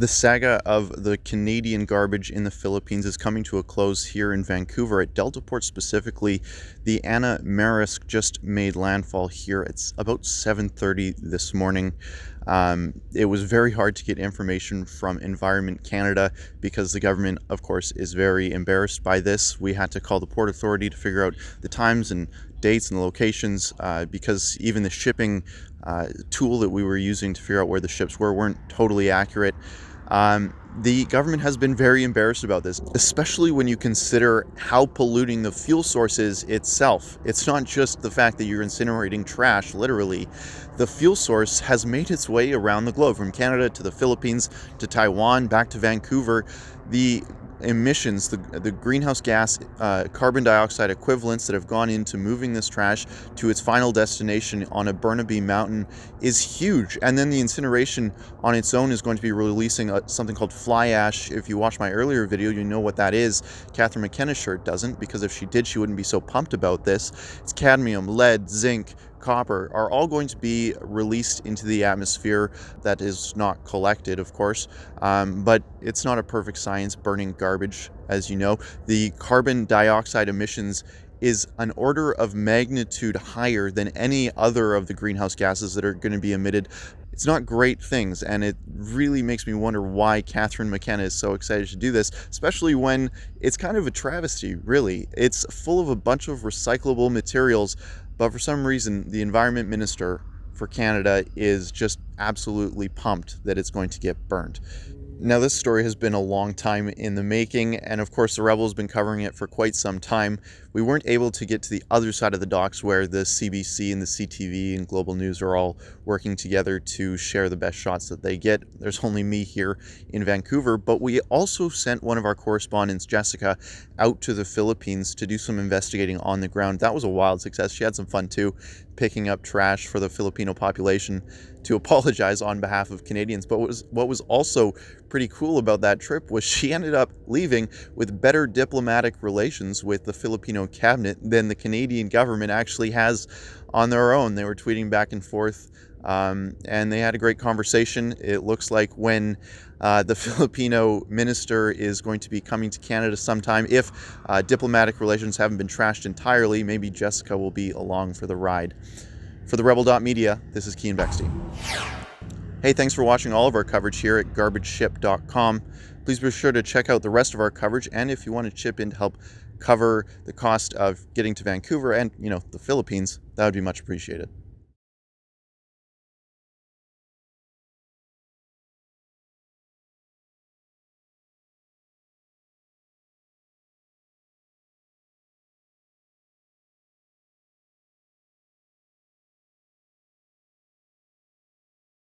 The saga of the Canadian garbage in the Philippines is coming to a close here in Vancouver. At Deltaport specifically, the Anna Marisk just made landfall here. It's about 7:30 this morning. It was very hard to get information from Environment Canada because the government, of course, is very embarrassed by this. We had to call the Port Authority to figure out the times and dates and the locations because even the shipping tool that we were using to figure out where the ships were weren't totally accurate. The government has been very embarrassed about this, especially when you consider how polluting the fuel source is itself. It's not just the fact that you're incinerating trash, literally. The fuel source has made its way around the globe, from Canada to the Philippines to Taiwan, back to Vancouver. The emissions, the greenhouse gas carbon dioxide equivalents that have gone into moving this trash to its final destination on a Burnaby mountain is huge. And then the incineration on its own is going to be releasing something called fly ash. If you watch my earlier video, you know what that is. Catherine McKenna sure doesn't, because if she did, she wouldn't be so pumped about this. It's cadmium, lead, zinc, copper are all going to be released into the atmosphere. That is not collected, of course, but it's not a perfect science burning garbage, as you know. The carbon dioxide emissions is an order of magnitude higher than any other of the greenhouse gases that are going to be emitted. It's not great things, and it really makes me wonder why Catherine McKenna is so excited to do this, especially when it's kind of a travesty, really. It's full of a bunch of recyclable materials, but for some reason, the Environment Minister for Canada is just absolutely pumped that it's going to get burned. Now, this story has been a long time in the making, and of course the Rebel has been covering it for quite some time. We weren't able to get to the other side of the docks where the CBC and the CTV and Global News are all working together to share the best shots that they get. There's only me here in Vancouver, but we also sent one of our correspondents, Jessica, out to the Philippines to do some investigating on the ground. That was a wild success. She had some fun too, picking up trash for the Filipino population to apologize on behalf of Canadians. But what was also pretty cool about that trip was she ended up leaving with better diplomatic relations with the Filipino cabinet than the Canadian government actually has on their own. They were tweeting back and forth, and they had a great conversation. It looks like when the Filipino minister is going to be coming to Canada sometime, if diplomatic relations haven't been trashed entirely, maybe Jessica will be along for the ride. For the Rebel.media, this is Keean Bexte. Hey, thanks for watching all of our coverage here at garbageship.com. Please be sure to check out the rest of our coverage, and if you want to chip in to help cover the cost of getting to Vancouver and, the Philippines, that would be much appreciated.